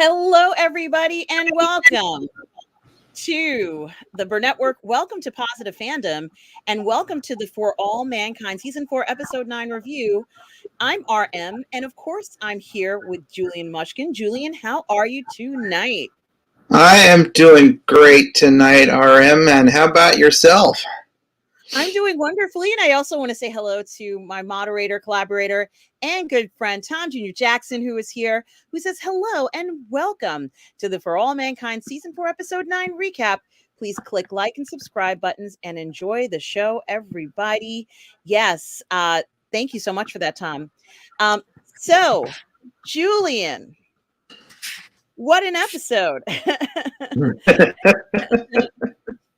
Hello, everybody, and welcome to the Burnettwork. Welcome to Positive Fandom, and welcome to the For All Mankind Season 4, Episode 9 review. I'm RM, and of course, I'm here with Julian Mushkin. Julian, how are you tonight? I am doing great tonight, RM, and how about yourself? I'm doing wonderfully, and I also want to say hello to my moderator, collaborator, and good friend, Tom Jr. Jackson, who is here, who says hello and welcome to the For All Mankind Season 4, Episode 9 recap. Please click like and subscribe buttons and enjoy the show, everybody. Yes, thank you so much for that, Tom. So, Julian, what an episode.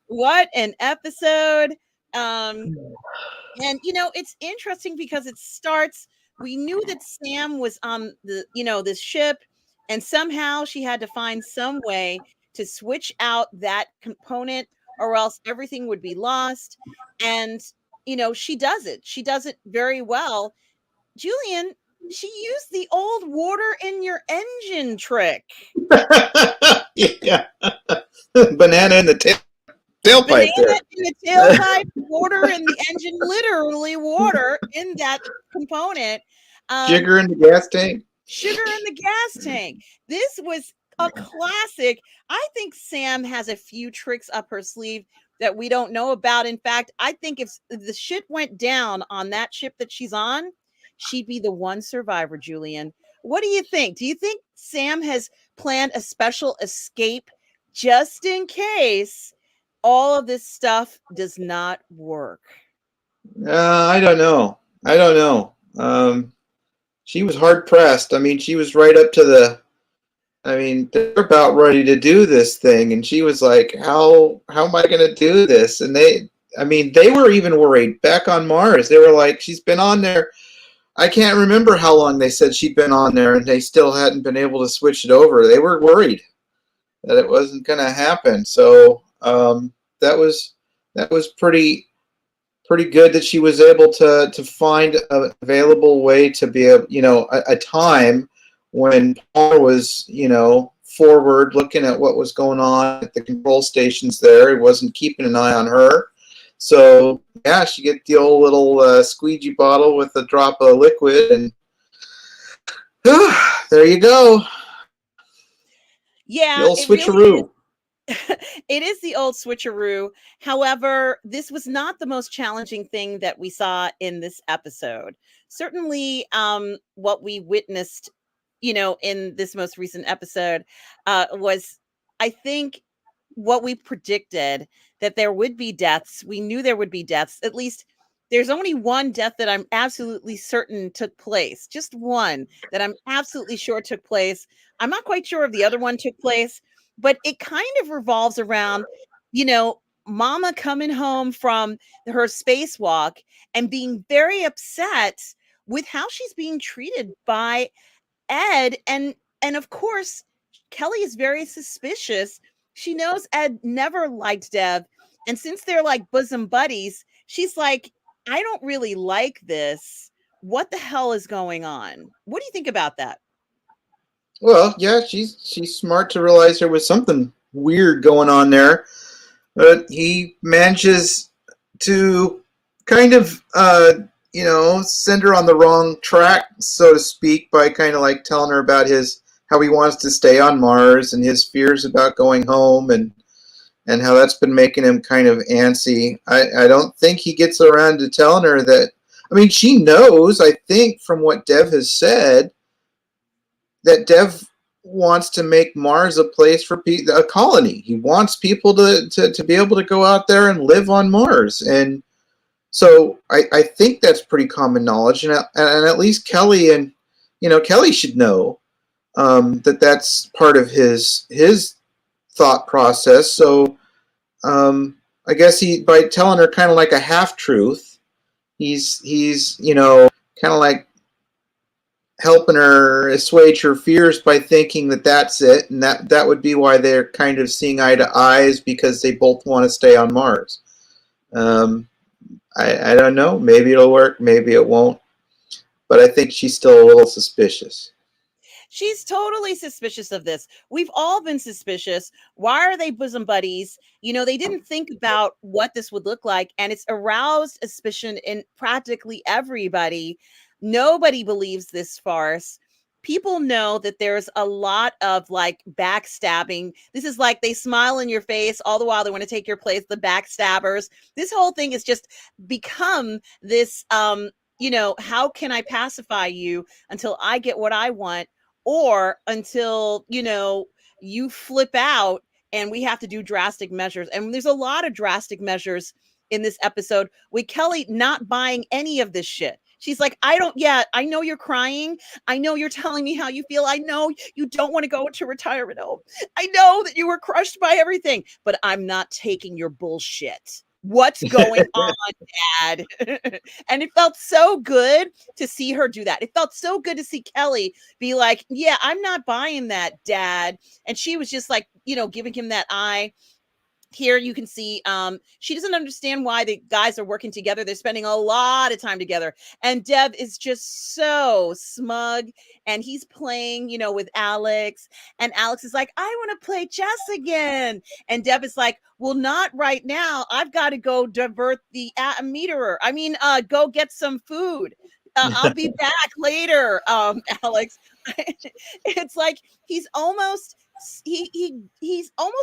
What an episode. And it's interesting because it starts, we knew that Sam was on this ship, and somehow she had to find some way to switch out that component or else everything would be lost. And she does it very well. Julian, she used the old water in your engine trick. Yeah. Banana in the tailpipe. Banana in the tailpipe, water in the engine, literally water in that component. Sugar in the gas tank. Sugar in the gas tank. This was a classic. I think Sam has a few tricks up her sleeve that we don't know about. In fact, I think if the shit went down on that ship that she's on, she'd be the one survivor, Julian. What do you think? Do you think Sam has planned a special escape just in case all of this stuff does not work? I don't know. She was hard pressed. I mean, she was right up to they're about ready to do this thing, and she was like, how am I going to do this? And they were even worried back on Mars. They were like, she's been on there. I can't remember how long they said she'd been on there, and they still hadn't been able to switch it over. They were worried that it wasn't going to happen. So that was pretty good that she was able to find an available way to be a time when Paul was forward looking at what was going on at the control stations there. He wasn't keeping an eye on her. So yeah, she get the old little squeegee bottle with a drop of liquid, and there you go. Yeah, the old switcheroo. Really it is the old switcheroo. However, this was not the most challenging thing that we saw in this episode. Certainly, what we witnessed, in this most recent episode, was, I think, what we predicted, that there would be deaths. We knew there would be deaths. At least there's only one death that I'm absolutely certain took place. Just one that I'm absolutely sure took place. I'm not quite sure if the other one took place, but it kind of revolves around, Mama coming home from her spacewalk and being very upset with how she's being treated by Ed. And of course, Kelly is very suspicious. She knows Ed never liked Dev. And since they're like bosom buddies, she's like, I don't really like this. What the hell is going on? What do you think about that? Well, yeah, she's smart to realize there was something weird going on there. But he manages to kind of, send her on the wrong track, so to speak, by kind of like telling her about how he wants to stay on Mars and his fears about going home, and how that's been making him kind of antsy. I don't think he gets around to telling her that. I mean, she knows, I think, from what Dev has said, that Dev wants to make Mars a place for a colony. He wants people to be able to go out there and live on Mars. And so I think that's pretty common knowledge. And at least Kelly Kelly should know that that's part of his thought process. So I guess by telling her kind of like a half truth, he's kind of like helping her assuage her fears by thinking that that's it, and that would be why they're kind of seeing eye to eyes, because they both want to stay on Mars. I don't know. Maybe it'll work. Maybe it won't. But I think she's still a little suspicious. She's totally suspicious of this. We've all been suspicious. Why are they bosom buddies? You know, they didn't think about what this would look like, and it's aroused suspicion in practically everybody. Nobody believes this farce. People know that there's a lot of like backstabbing. This is like they smile in your face all the while they want to take your place, the backstabbers. This whole thing has just become this you know, how can I pacify you until I get what I want, or until, you know, you flip out and we have to do drastic measures. And there's a lot of drastic measures in this episode with Kelly not buying any of this shit. She's like, I don't yet. I know you're crying. I know you're telling me how you feel. I know you don't want to go to retirement home. I know that you were crushed by everything, but I'm not taking your bullshit. What's going on, Dad? And it felt so good to see her do that. It felt so good to see Kelly be like, yeah, I'm not buying that, Dad. And she was just like, you know, giving him that eye. Here you can see she doesn't understand why the guys are working together. They're spending a lot of time together, and Dev is just so smug, and he's playing, you know, with Alex, and Alex is like, I want to play chess again, and Dev is like, well, not right now. I've got to go divert the meteor. I mean, go get some food. I'll be back later, Alex. It's like he's almost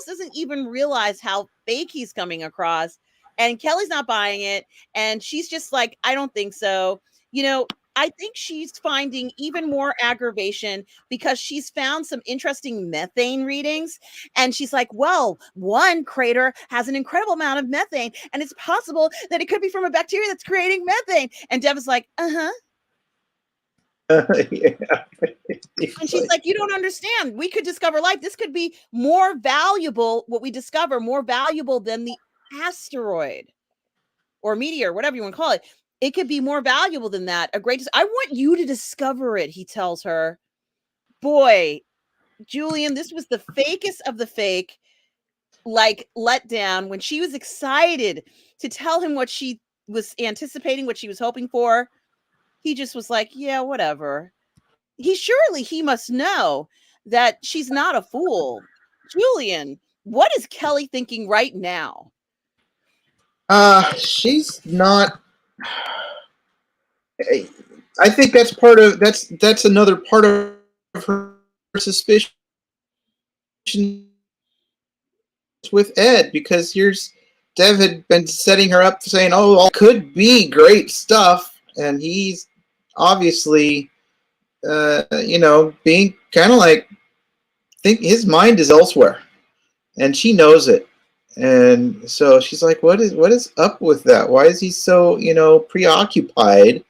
doesn't even realize how fake he's coming across, and Kelly's not buying it, and she's just like, I don't think so. You know, I think she's finding even more aggravation because she's found some interesting methane readings, and she's like, well, one crater has an incredible amount of methane, and it's possible that it could be from a bacteria that's creating methane. And Dev is like, uh-huh. Yeah. And she's like, you don't understand. We could discover life. This could be more valuable, what we discover, more valuable than the asteroid or meteor, whatever you want to call it. It could be more valuable than that. I want you to discover it, he tells her. Boy, Julian, this was the fakest of the fake, like, letdown when she was excited to tell him what she was anticipating, what she was hoping for. He just was like, yeah, whatever. He must know that she's not a fool. Julian, what is Kelly thinking right now? She's not. I think that's another part of her suspicion with Ed, because here's Dev had been setting her up saying, oh, all could be great stuff, and he's obviously you know, being kind of like, think his mind is elsewhere, and she knows it. And so she's like, what is up with that? Why is he so, you know, preoccupied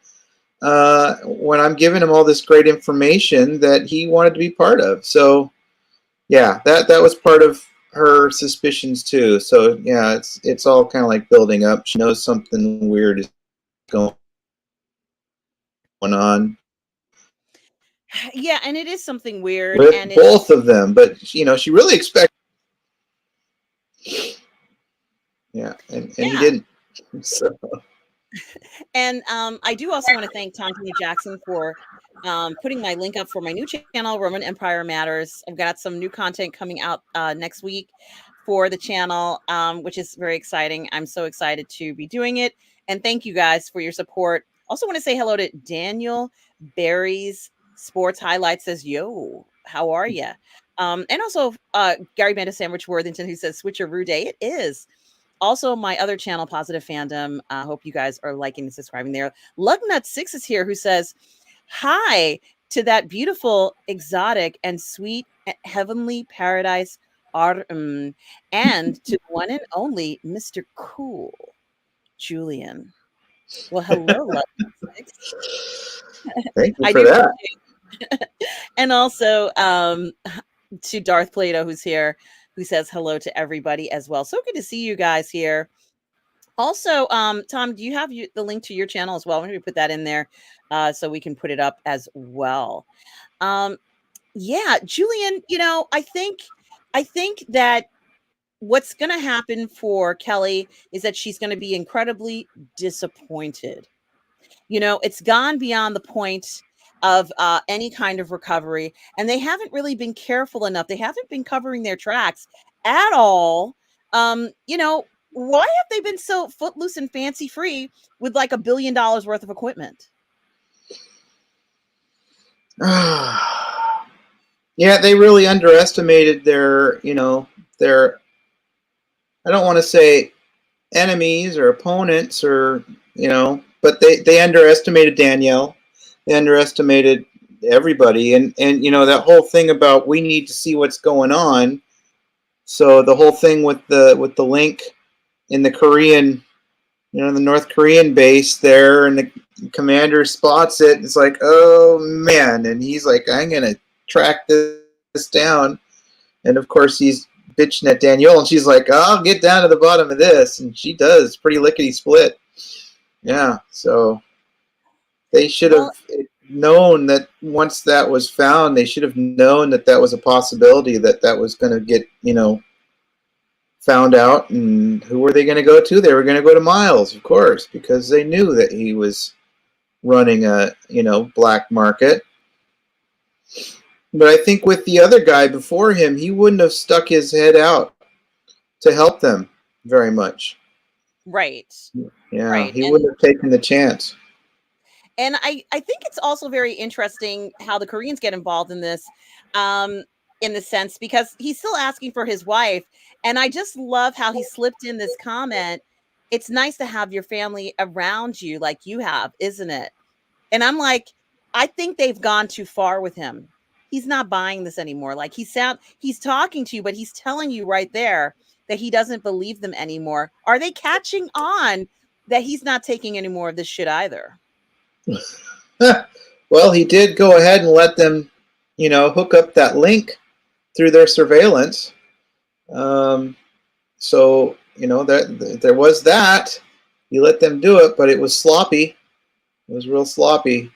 when I'm giving him all this great information that he wanted to be part of? So yeah, that was part of her suspicions too. So yeah, it's all kind of like building up. She knows something weird is going on Yeah, and it is something weird, with and both of them, but you know, she really expected. Yeah, and he yeah. didn't. So And I do also want to thank Tanya Jackson for putting my link up for my new channel, Roman Empire Matters. I've got some new content coming out next week for the channel, which is very exciting. I'm so excited to be doing it. And thank you guys for your support. Also want to say hello to Daniel Barry's Sports Highlights says, yo, how are you? And also Gary Banda Sandwich Worthington, who says switcheroo day. It is. Also, my other channel, Positive Fandom. I hope you guys are liking and subscribing there. Lugnut6 is here, who says, hi to that beautiful, exotic, and sweet heavenly paradise, Arm, and to the one and only Mr. Cool, Julian. Well, hello, Lugnut6. thank you I for do that. appreciate. And also to Darth Plato, who's here, who says hello to everybody as well. So good to see you guys here. Also, Tom, do you have the link to your channel as well? Maybe put that in there so we can put it up as well. Yeah, Julian, you know, I think that what's going to happen for Kelly is that she's going to be incredibly disappointed. You know, it's gone beyond the point of any kind of recovery, and they haven't really been careful enough. They haven't been covering their tracks at all. You know, why have they been so footloose and fancy free with like $1 billion worth of equipment? Yeah, they really underestimated their, you know, their, I don't want to say enemies or opponents or, you know, but they underestimated Danielle. They underestimated everybody. And, you know, that whole thing about we need to see what's going on. So the whole thing with the link in the Korean, you know, the North Korean base there, and the commander spots it. It's like, oh man, and he's like, I'm gonna track this down. And of course, he's bitching at Danielle, and she's like, I'll get down to the bottom of this, and she does, pretty lickety split. Yeah, so they should have Well, known that once that was found, they should have known that that was a possibility, that that was going to get, you know, found out. And who were they going to go to? They were going to go to Miles, of course, because they knew that he was running a, you know, black market. But I think with the other guy before him, he wouldn't have stuck his head out to help them very much. right, Yeah, right. he wouldn't have taken the chance. And I think it's also very interesting how the Koreans get involved in this, um, in the sense because he's still asking for his wife. And I just love how he slipped in this comment. It's nice to have your family around you like you have, isn't it? And I'm like, I think they've gone too far with him. He's not buying this anymore. Like he's talking to you, but he's telling you right there that he doesn't believe them anymore. Are they catching on that he's not taking any more of this shit either? Well, he did go ahead and let them, you know, hook up that link through their surveillance. So, you know, that there was that. He let them do it, but it was sloppy. It was real sloppy.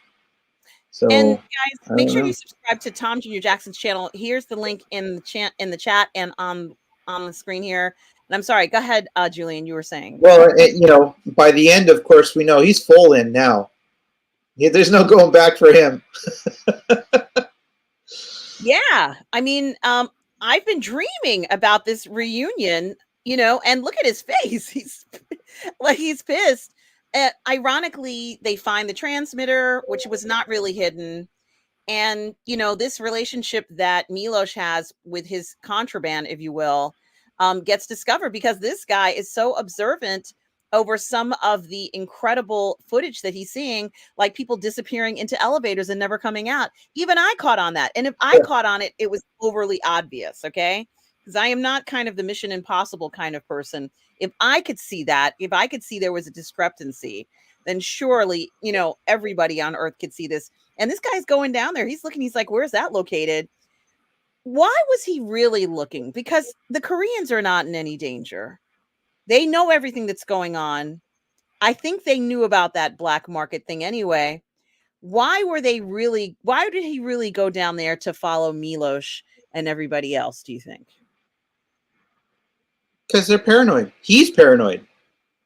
And So, guys, I make don't sure you know. subscribe to Tom Jr. Jackson's channel. Here's the link in the chat and on the screen here. And I'm sorry, go ahead, Julian, you were saying. Well, you know, by the end, of course, we know he's full in now. There's no going back for him. Yeah. I mean, I've been dreaming about this reunion, you know, and look at his face. He's like he's pissed. Ironically, they find the transmitter, which was not really hidden. And, you know, this relationship that Milos has with his contraband, if you will, gets discovered because this guy is so observant over some of the incredible footage that he's seeing, like people disappearing into elevators and never coming out. Even I caught on that. And if I caught on it, it was overly obvious. Okay. Because I am not kind of the Mission Impossible kind of person. If I could see that, if I could see there was a discrepancy, then surely, you know, everybody on earth could see this. And this guy's going down there. He's looking. He's like, where's that located? Why was he really looking? Because the Koreans are not in any danger. They know everything that's going on. I think they knew about that black market thing anyway. Why did he really go down there to follow Milos and everybody else, do you think? Because they're paranoid. He's paranoid.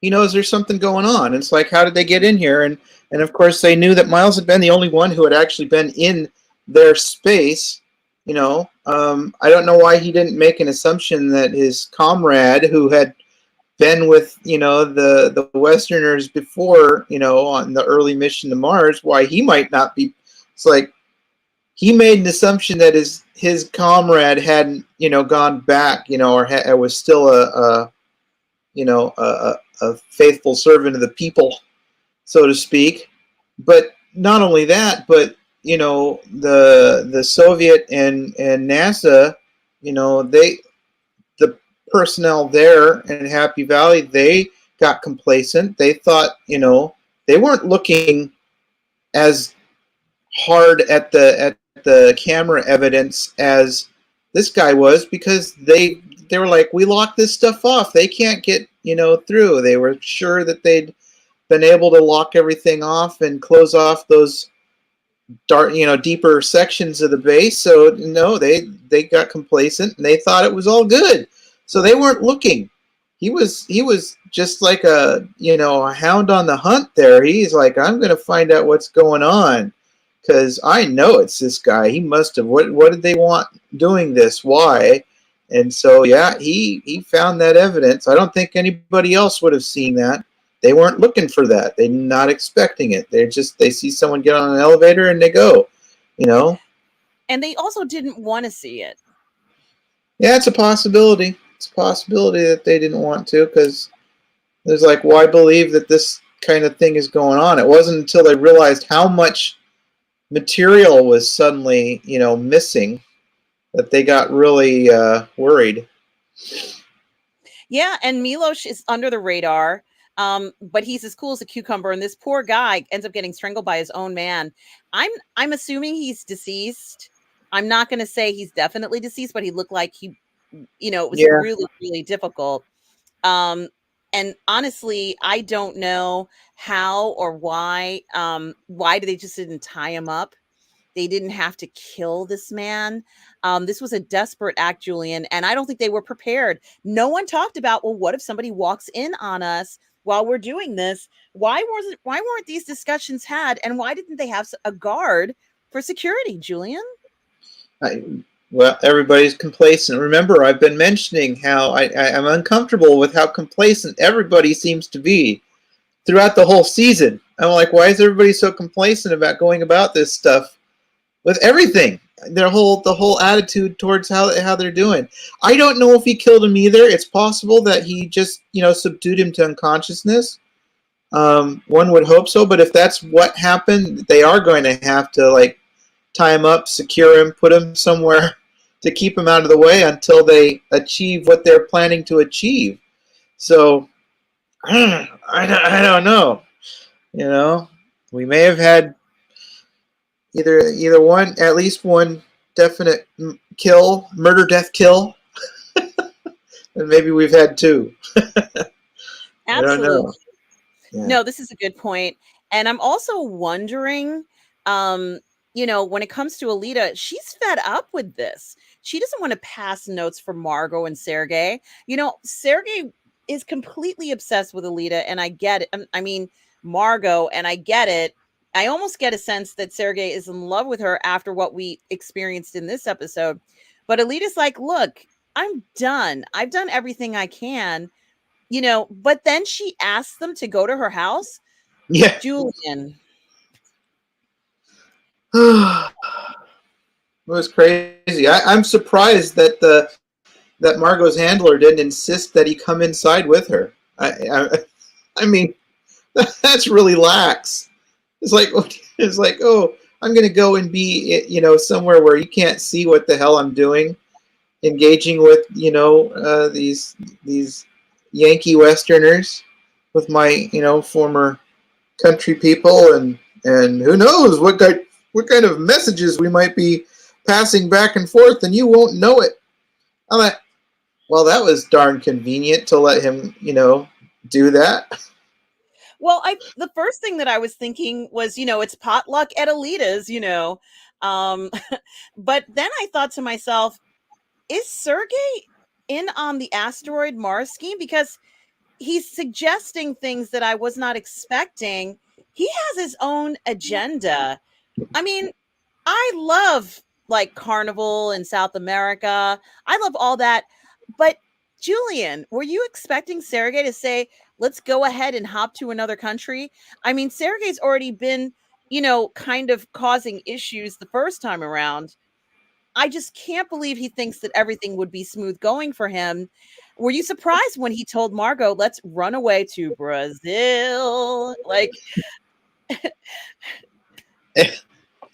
He knows there's something going on. It's like, how did they get in here? And of course, they knew that Miles had been the only one who had actually been in their space. You know, I don't know why he didn't make an assumption that his comrade, who had been with, you know, the Westerners before, you know, on the early mission to Mars, why he might not be. It's like he made an assumption that his comrade hadn't, you know, gone back, you know, or was still a you know, a faithful servant of the people, so to speak. But not only that, but you know, the Soviet and NASA, you know, the personnel there in Happy Valley, they got complacent. They thought, you know, they weren't looking as hard at the camera evidence as this guy was, because they were like, we locked this stuff off. They can't get, you know, through. They were sure that they'd been able to lock everything off and close off those dark, you know, deeper sections of the base. So no, they got complacent and they thought it was all good. So they weren't looking. He was just like a, you know, a hound on the hunt there. He's like, I'm going to find out what's going on. because I know it's this guy. He must have. What did they want doing this? Why? And so yeah, he found that evidence. I don't think anybody else would have seen that. They weren't looking for that. They're not expecting it. They see someone get on an elevator and they go, you know. And they also didn't want to see it. Yeah, it's a possibility. It's a possibility that they didn't want to, because there's like, why believe that this kind of thing is going on? It wasn't until they realized how much material was suddenly, missing, that they got really worried. Yeah, and Milos is under the radar, but he's as cool as a cucumber, and this poor guy ends up getting strangled by his own man. I'm assuming he's deceased. I'm not going to say he's definitely deceased, but he looked like it was Yeah. really, really difficult. And honestly, I don't know how or why. Why they just didn't tie him up? They didn't have to kill this man. This was a desperate act, Julian, and I don't think they were prepared. No one talked about, well, what if somebody walks in on us while we're doing this? Why weren't these discussions had, and why didn't they have a guard for security, Julian? Well, everybody's complacent. Remember, I've been mentioning how I'm uncomfortable with how complacent everybody seems to be throughout the whole season. I'm like, why is everybody so complacent about going about this stuff with everything? The whole attitude towards how they're doing. I don't know if he killed him either. It's possible that he just subdued him to unconsciousness. One would hope so, but if that's what happened, they are going to have to tie him up, secure him, put him somewhere to keep him out of the way until they achieve what they're planning to achieve. So I don't know. We may have had either one, at least one definite kill, murder, death, kill, and maybe we've had two. I don't know. Yeah. No, this is a good point. And I'm also wondering, when it comes to Alita, she's fed up with this. She doesn't want to pass notes for Margot and Sergei. Sergei is completely obsessed with Alita, and I get it. I mean, Margot, and I get it. I almost get a sense that Sergei is in love with her after what we experienced in this episode. But Alita's like, look, I'm done. I've done everything I can. But then she asks them to go to her house. Yeah. Julian. It was crazy. I'm surprised that Margot's handler didn't insist that he come inside with her. I mean, that's really lax. It's like, oh, I'm going to go and be, somewhere where you can't see what the hell I'm doing, engaging with, these Yankee Westerners with my, former country people, and who knows what kind of messages we might be passing back and forth, and you won't know it. I'm like, well, that was darn convenient to let him, do that. Well, the first thing that I was thinking was, it's potluck at Alita's, but then I thought to myself, is Sergei in on the asteroid Mars scheme? Because he's suggesting things that I was not expecting. He has his own agenda. I mean, I love Carnival in South America. I love all that. But Julian, were you expecting Sergei to say, let's go ahead and hop to another country? I mean, Sergei's already been, kind of causing issues the first time around. I just can't believe he thinks that everything would be smooth going for him. Were you surprised when he told Margot, let's run away to Brazil?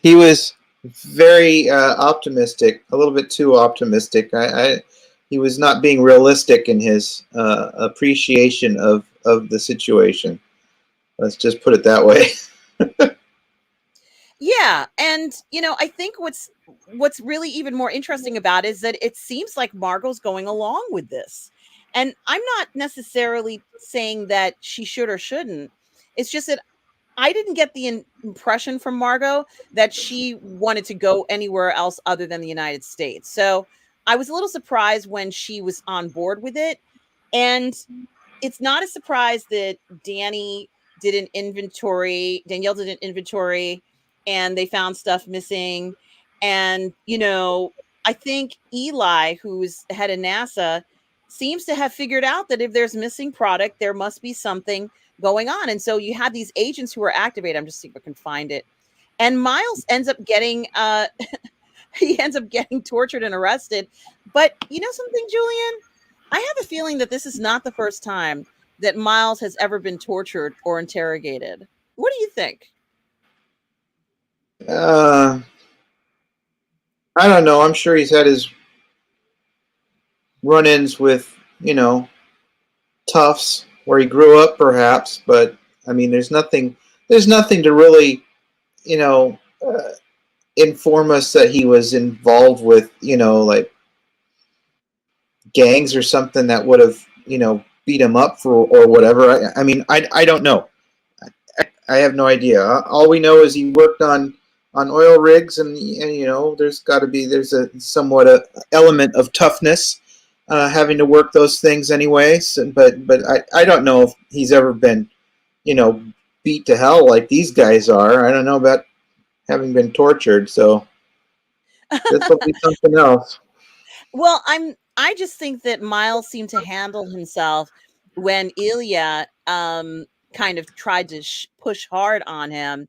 He was very optimistic, a little bit too optimistic. He was not being realistic in his appreciation of the situation. Let's just put it that way. Yeah, and I think what's really even more interesting about it is that it seems like Margot's going along with this. And I'm not necessarily saying that she should or shouldn't. It's just that I didn't get the impression from Margot that she wanted to go anywhere else other than the United States. So I was a little surprised when she was on board with it. And it's not a surprise that Danielle did an inventory and they found stuff missing. And, I think Eli, who's head of NASA, seems to have figured out that if there's missing product, there must be something going on. And so you have these agents who are activated. I'm just seeing if I can find it. And Miles ends up getting he ends up getting tortured and arrested. But you know something, Julian? I have a feeling that this is not the first time that Miles has ever been tortured or interrogated. What do you think? Uh, I don't know. I'm sure he's had his run-ins with, toughs where he grew up, perhaps. But I mean, there's nothing to really, you know, uh, inform us that he was involved with, like gangs or something that would have, beat him up for or whatever. I mean, I don't know. I have no idea. All we know is he worked on oil rigs, and there's a somewhat a element of toughness having to work those things anyway. So, but I don't know if he's ever been you know beat to hell like these guys are. I don't know about having been tortured. So this will be something else. Well, I just think that Miles seemed to handle himself when Ilya kind of tried to push hard on him.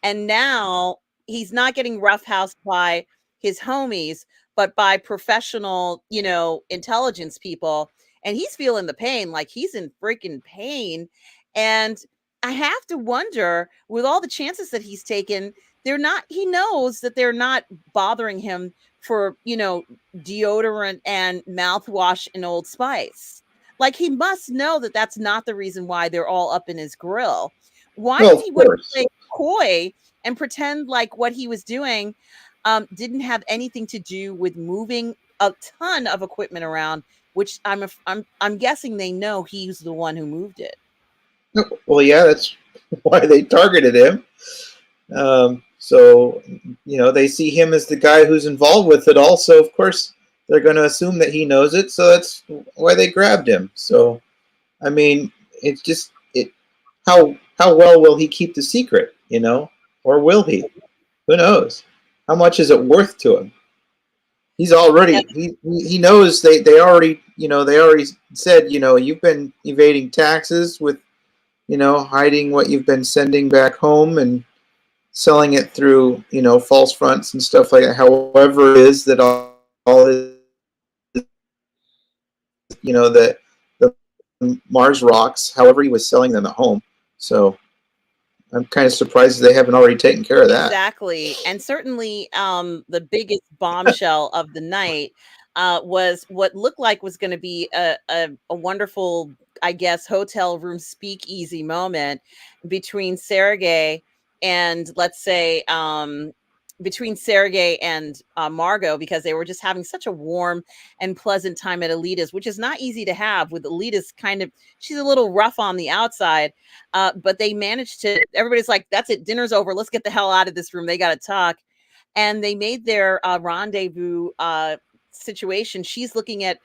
And now he's not getting roughhoused by his homies, but by professional, intelligence people. And he's feeling the pain, like he's in freaking pain. And I have to wonder, with all the chances that he's taken, he knows that they're not bothering him for, deodorant and mouthwash and Old Spice. Like he must know that that's not the reason why they're all up in his grill. Why Well, does of he want to course. play coy and pretend like what he was doing didn't have anything to do with moving a ton of equipment around, which I'm guessing they know he's the one who moved it. Well, yeah, that's why they targeted him. So, they see him as the guy who's involved with it all. So, of course, they're going to assume that he knows it. So that's why they grabbed him. So, I mean, it's just it. How well will he keep the secret? Or will he? Who knows? How much is it worth to him? He's Yeah, already he knows they already they already said you've been evading taxes with hiding what you've been sending back home and selling it through false fronts and stuff like that. However, it is that all his the Mars rocks. However, he was selling them at home. So I'm kind of surprised they haven't already taken care of that. exactly. And certainly the biggest bombshell of the night was what looked like was going to be a wonderful, I guess, hotel room speakeasy moment between Sergey and, let's say, between Sergey and Margot, because they were just having such a warm and pleasant time at Alita's, which is not easy to have with Alita's she's a little rough on the outside, but they managed to, everybody's like, that's it, dinner's over. Let's get the hell out of this room. They got to talk. And they made their rendezvous situation. She's looking at,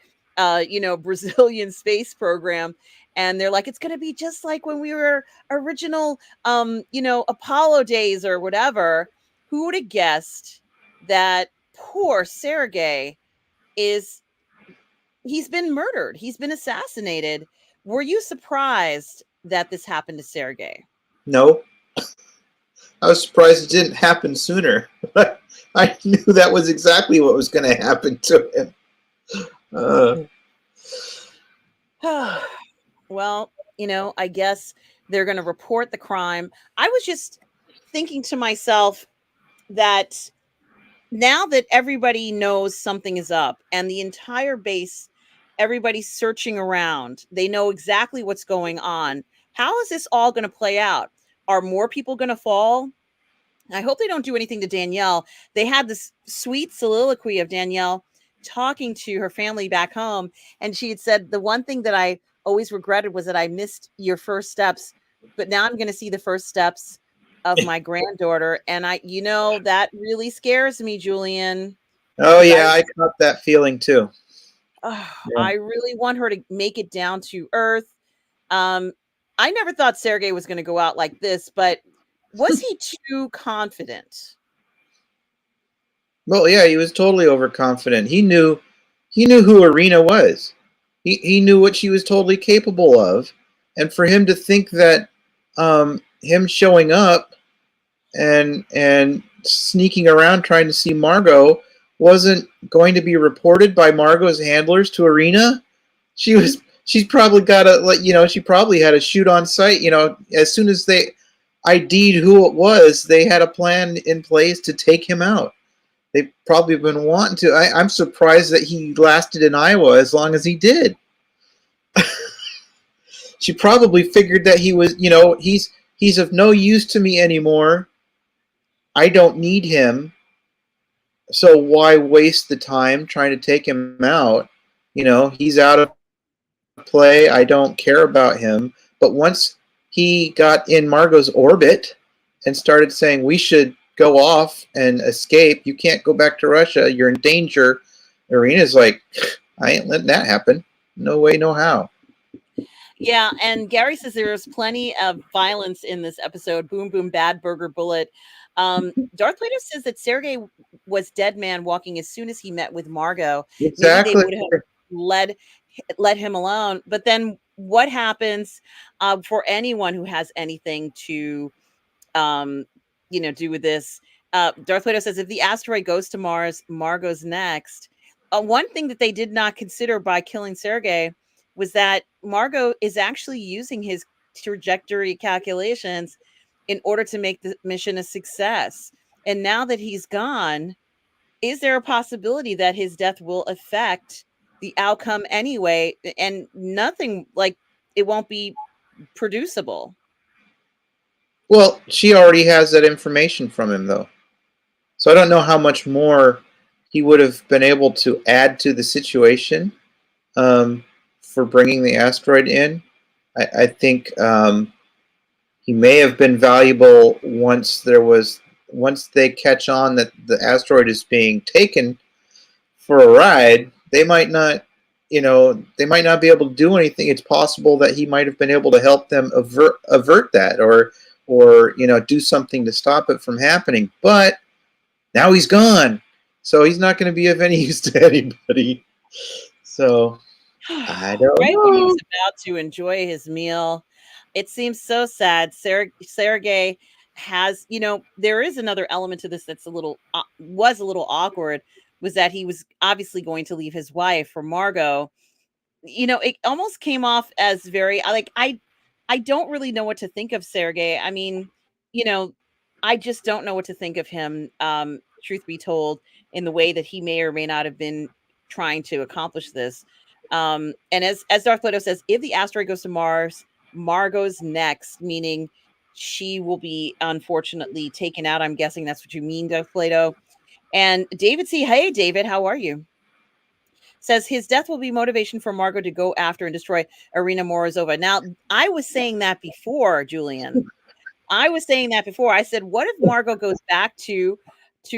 Brazilian space program. And they're like, it's going to be just like when we were original, Apollo days or whatever. Who would have guessed that poor Sergey is, he's been murdered. He's been assassinated. Were you surprised that this happened to Sergey? No, I was surprised it didn't happen sooner. I knew that was exactly what was going to happen to him. Uh, Well, I guess they're going to report the crime. I was just thinking to myself that now that everybody knows something is up and the entire base, everybody's searching around, they know exactly what's going on. How is this all going to play out? Are more people going to fall? I hope they don't do anything to Danielle. They had this sweet soliloquy of Danielle talking to her family back home. And she had said, the one thing that I always regretted was that I missed your first steps, but now I'm going to see the first steps of my granddaughter. And that really scares me, Julian, oh because yeah, I caught that feeling too. Yeah. I really want her to make it down to earth. Um, I never thought Sergey was going to go out like this, but Was he too confident? Well, yeah, he was totally overconfident. He knew who Irina was. He knew what she was totally capable of, and for him to think that him showing up and sneaking around trying to see Margot wasn't going to be reported by Margot's handlers to Irina. She's probably got a, like, she probably had a shoot on sight. As soon as they ID'd who it was, they had a plan in place to take him out. They've probably been wanting to. I'm surprised that he lasted in Iowa as long as he did. She probably figured that he was, he's of no use to me anymore. I don't need him. So why waste the time trying to take him out? He's out of play. I don't care about him. But once he got in Margot's orbit and started saying, we should go off and escape, you can't go back to Russia, you're in danger, Irina's like, I ain't letting that happen. No way, no how. Yeah, and Gary says there's plenty of violence in this episode. Boom, boom, bad burger bullet. Darth Plato says that Sergei was dead man walking as soon as he met with Margot. Exactly. Maybe they would have let him alone. But then what happens for anyone who has anything to do with this? Darth Plato says if the asteroid goes to Mars, Margot's next. One thing that they did not consider by killing Sergei was that Margot is actually using his trajectory calculations in order to make the mission a success. And now that he's gone, is there a possibility that his death will affect the outcome anyway? And nothing, like, it won't be producible. Well, she already has that information from him, though. So I don't know how much more he would have been able to add to the situation for bringing the asteroid in. I think he may have been valuable once they catch on that the asteroid is being taken for a ride. They might not be able to do anything. It's possible that he might have been able to help them avert that, or do something to stop it from happening. But now he's gone, so he's not going to be of any use to anybody. So I don't know. When he was about to enjoy his meal, it seems so sad. Sergei has, there is another element to this that's was a little awkward, was that he was obviously going to leave his wife for Margot. It almost came off as very, I don't really know what to think of Sergei. I mean, I just don't know what to think of him, truth be told, in the way that he may or may not have been trying to accomplish this. And as Darth Plato says, if the asteroid goes to Mars, Margot's next, meaning she will be unfortunately taken out. I'm guessing that's what you mean, Darth Plato. And David C. Hey, David, how are you? Says his death will be motivation for Margot to go after and destroy Irina Morozova. Now, I was saying that before, Julian. I said, what if Margot goes back to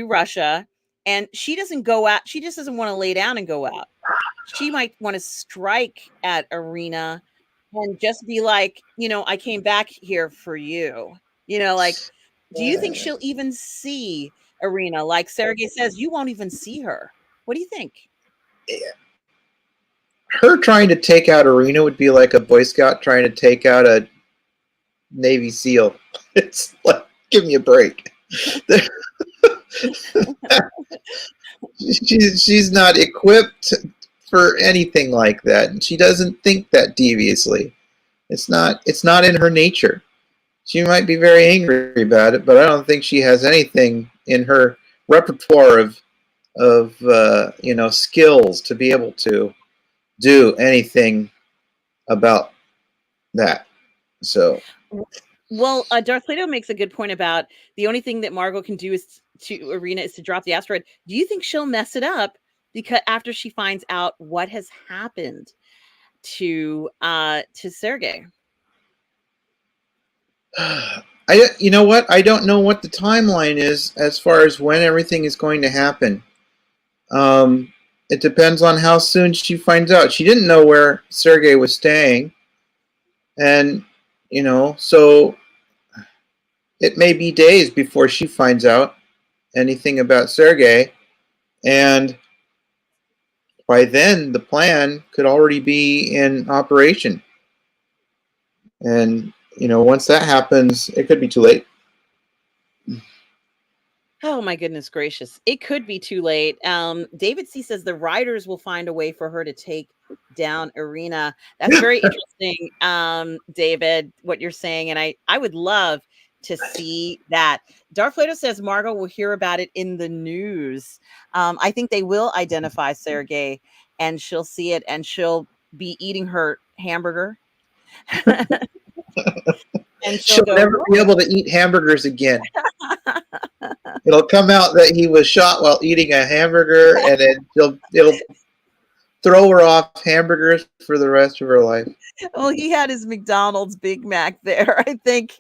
Russia and she doesn't go out? She just doesn't want to lay down and go out. She might want to strike at Irina and just be like, I came back here for you. Do you think she'll even see Irina? Like Sergei says, you won't even see her. What do you think? Her trying to take out Irina would be like a Boy Scout trying to take out a Navy SEAL. It's like, give me a break. She's not equipped for anything like that, and she doesn't think that deviously. It's not in her nature. She might be very angry about it, but I don't think she has anything in her repertoire of skills to be able to do anything about that. So, well, Darth Plato makes a good point about the only thing that Margot can do to Irina is to drop the asteroid. Do you think she'll mess it up because after she finds out what has happened to Sergei? you know what? I don't know what the timeline is as far as when everything is going to happen. It depends on how soon she finds out. She didn't know where Sergei was staying, and so it may be days before she finds out anything about Sergei, and by then the plan could already be in operation. And once that happens, it could be too late. Oh my goodness gracious. It could be too late. David C says the writers will find a way for her to take down Irina. That's very interesting, David, what you're saying. And I would love to see that. Darth Plato says Margot will hear about it in the news. I think they will identify Sergei and she'll see it and she'll be eating her hamburger. And she'll go, never be able to eat hamburgers again. It'll come out that he was shot while eating a hamburger, and then it'll throw her off hamburgers for the rest of her life. Oh, he had his McDonald's Big Mac there, I think.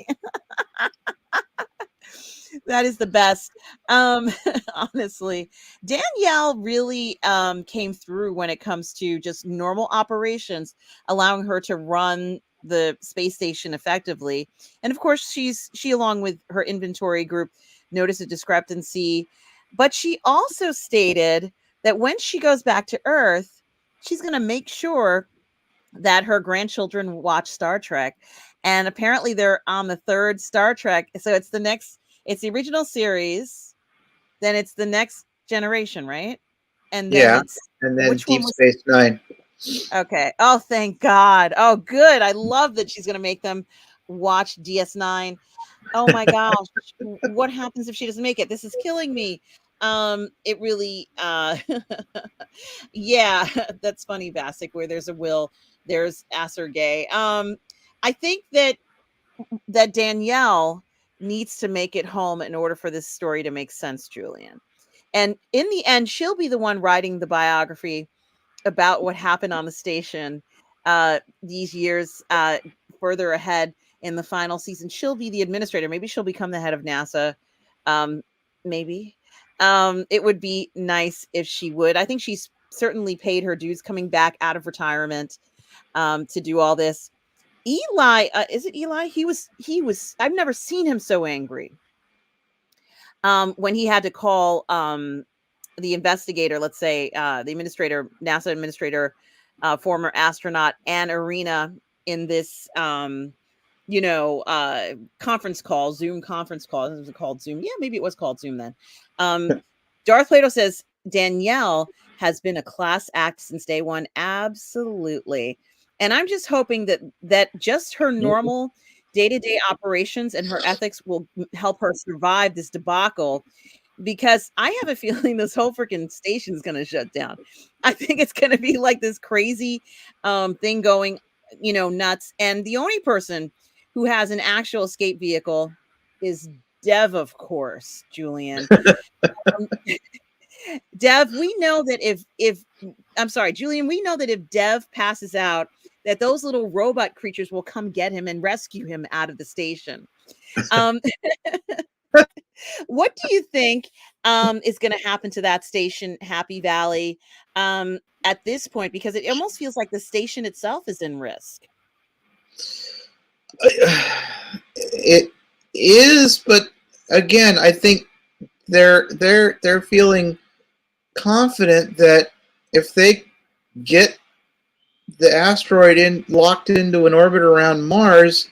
That is the best. Honestly, Danielle really came through when it comes to just normal operations, allowing her to run the space station effectively. And of course, she along with her inventory group noticed a discrepancy, but she also stated that when she goes back to Earth, she's going to make sure that her grandchildren watch Star Trek. And apparently they're on the third Star Trek. So it's the original series, then it's the next generation, right? And then and then Deep Space Nine. Okay. Oh, thank God. Oh, good. I love that she's going to make them watch DS9. Oh my gosh. What happens if she doesn't make it? This is killing me. It really, yeah, that's funny, Basic. Where there's a will, there's Sergei. I think that Danielle needs to make it home in order for this story to make sense, Julian. And in the end, she'll be the one writing the biography about what happened on the station these years further ahead in the final season. She'll be the administrator. Maybe she'll become the head of NASA. Maybe. It would be nice if she would. I think she's certainly paid her dues coming back out of retirement to do all this. Eli, is it Eli? He was, I've never seen him so angry. When he had to call the investigator, let's say the administrator, NASA administrator, former astronaut, and Irina in this, conference call, Zoom conference call. Was it called Zoom? Yeah, maybe it was called Zoom then. Darth Plato says Danielle has been a class act since day one. Absolutely. And I'm just hoping that just her normal day-to-day operations and her ethics will help her survive this debacle, because I have a feeling this whole freaking station is going to shut down. I think it's going to be like this crazy thing going, nuts. And the only person who has an actual escape vehicle is Dev, of course, Julian. Dev, we know that if I'm sorry, Julian, we know that if Dev passes out, that those little robot creatures will come get him and rescue him out of the station. What do you think is going to happen to that station, Happy Valley, at this point? Because it almost feels like the station itself is in risk. It is, but again, I think they're feeling confident that if they get the asteroid locked into an orbit around Mars,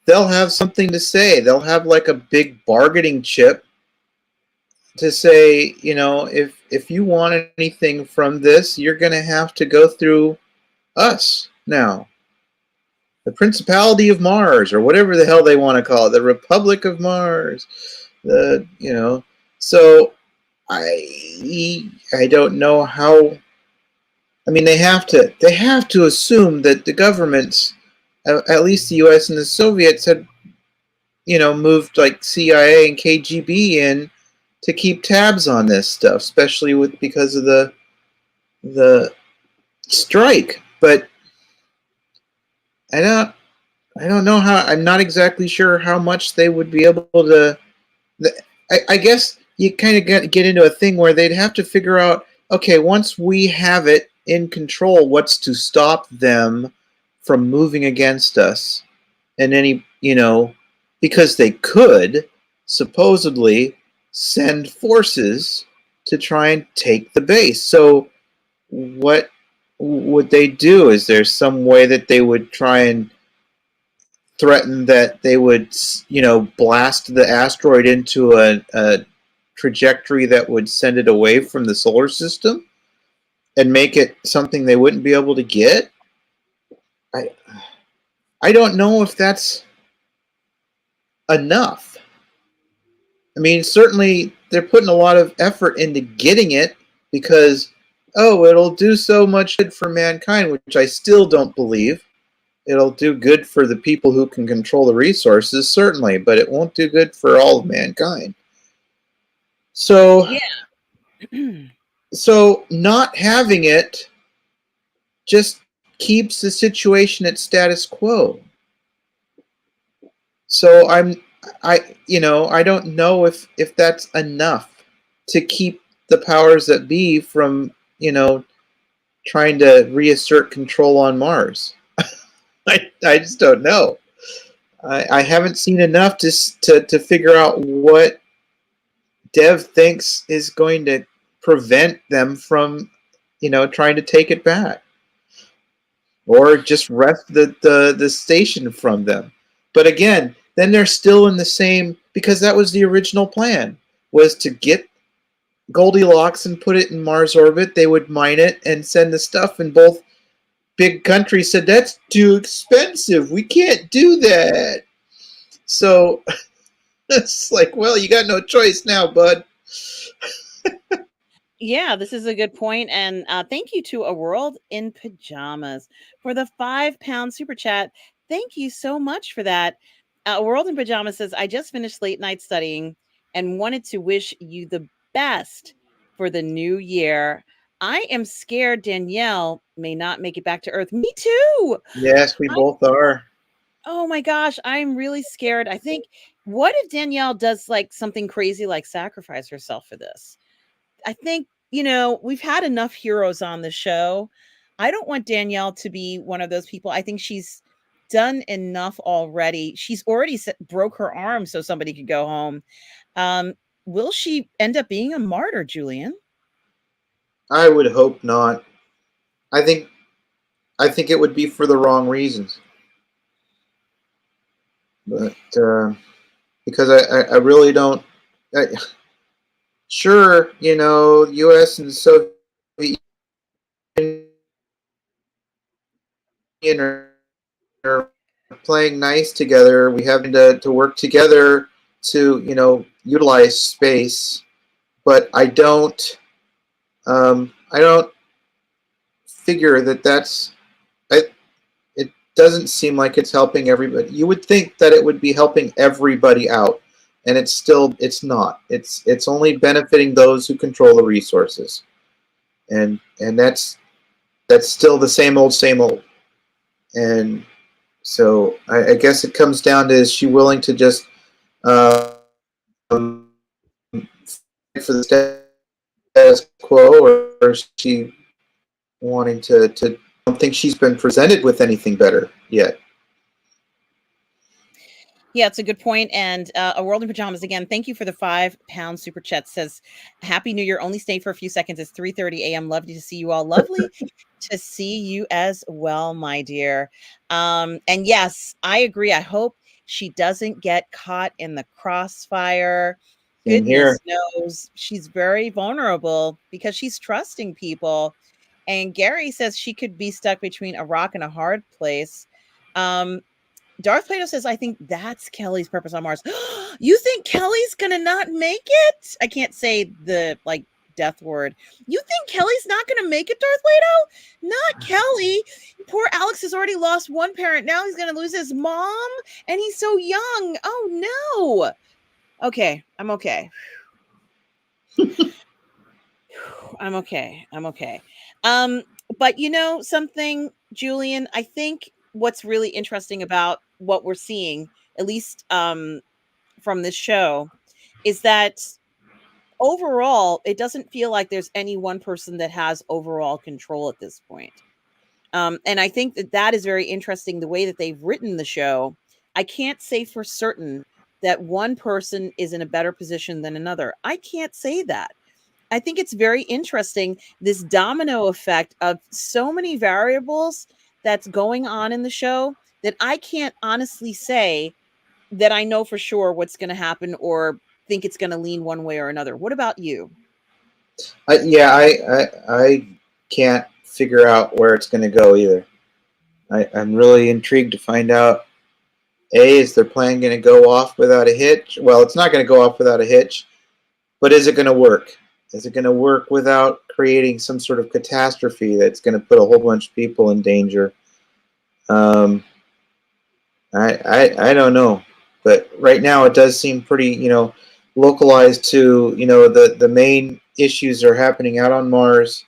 they'll have something to say. They'll have like a big bargaining chip to say, if you want anything from this, you're going to have to go through us now. The Principality of Mars, or whatever the hell they want to call it, the Republic of Mars. So I don't know how. I mean, they have to assume that the governments, at least the U.S. and the Soviets, had, moved like CIA and KGB in to keep tabs on this stuff, especially because of the strike. But I don't know how. I'm not exactly sure how much they would be able to. I guess you kind of get into a thing where they'd have to figure out, okay, once we have it in control, what's to stop them from moving against us? And any, because they could supposedly send forces to try and take the base. So what would they do? Is there some way that they would try and threaten that they would, blast the asteroid into a trajectory that would send it away from the solar system and make it something they wouldn't be able to get? I I don't know if that's enough. I mean, certainly they're putting a lot of effort into getting it because, oh, it'll do so much good for mankind, which I still don't believe. It'll do good for the people who can control the resources, certainly, but it won't do good for all of mankind. So, Yeah. so not having it just keeps the situation at status quo. So I don't know if that's enough to keep the powers that be from, trying to reassert control on Mars. I just don't know. I haven't seen enough to figure out what Dev thinks is going to prevent them from, trying to take it back or just wrest the station from them. But again, then they're still in the same, because that was the original plan, was to get Goldilocks and put it in Mars orbit. They would mine it and send the stuff, and both big countries said that's too expensive. We can't do that. So it's like, well, you got no choice now, bud. Yeah, this is a good point. And thank you to A World in Pajamas for the £5 super chat. Thank you so much for that. A World in Pajamas says, I just finished late night studying and wanted to wish you the best for the new year. I am scared Danielle may not make it back to Earth. Me too. Yes, we both are. Oh my gosh, I'm really scared. I think, what if Danielle does like something crazy like sacrifice herself for this? I think, we've had enough heroes on the show. I don't want Danielle to be one of those people. I think she's done enough already. She's already broke her arm so somebody could go home. Um, will she end up being a martyr, Julian? I would hope not. I think it would be for the wrong reasons. But because I really don't. Sure, U.S. and Soviet Union are playing nice together. We have to work together to utilize space, but I don't figure that's it doesn't seem like it's helping everybody. You would think that it would be helping everybody out, and it's not. It's only benefiting those who control the resources, and that's still the same old, same old. And so I guess it comes down to, is she willing to just fight for the status quo, or is she wanting to? I don't think she's been presented with anything better yet. Yeah, it's a good point. And A World in Pajamas, again, thank you for the £5 super chat. Says, Happy New Year. Only stayed for a few seconds. It's 3:30 a.m. Lovely to see you all. Lovely to see you as well, my dear. And yes, I agree. I hope she doesn't get caught in the crossfire. Same Goodness here. knows she's very vulnerable because she's trusting people. And Gary says she could be stuck between a rock and a hard place. Darth Plato says, I think that's Kelly's purpose on Mars. You think Kelly's gonna not make it? I can't say the death word. You think Kelly's not gonna make it, Darth Plato? Not Kelly. Poor Alex has already lost one parent. Now he's gonna lose his mom, and he's so young. Oh no. Okay, I'm okay. I'm okay. I'm okay. But something, Julian, I think what's really interesting about what we're seeing, at least from this show, is that overall, it doesn't feel like there's any one person that has overall control at this point. And I think that is very interesting, the way that they've written the show. I can't say for certain that one person is in a better position than another. I can't say that. I think it's very interesting, this domino effect of so many variables that's going on in the show, that I can't honestly say that I know for sure what's going to happen or think it's going to lean one way or another. What about you? I can't figure out where it's going to go either. I'm really intrigued to find out. Is their plan going to go off without a hitch? Well, it's not going to go off without a hitch, but is it going to work? Is it going to work without creating some sort of catastrophe that's going to put a whole bunch of people in danger? Um, I don't know, but right now it does seem pretty, localized to, the main issues are happening out on Mars.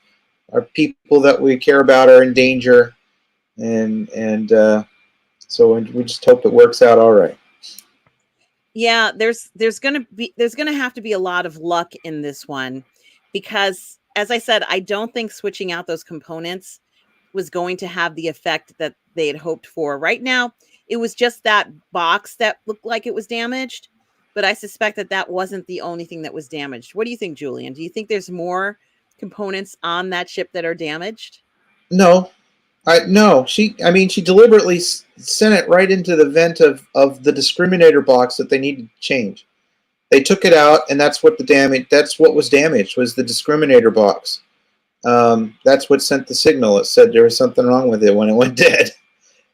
Our people that we care about are in danger, and so we just hope it works out all right. Yeah, there's going to have to be a lot of luck in this one, because as I said, I don't think switching out those components was going to have the effect that they had hoped for. Right now, it was just that box that looked like it was damaged, but I suspect that that wasn't the only thing that was damaged. What do you think, Julian? Do you think there's more components on that ship that are damaged? No, no. She deliberately sent it right into the vent of the discriminator box that they needed to change. They took it out, and that's what was damaged, was the discriminator box. That's what sent the signal. It said there was something wrong with it when it went dead.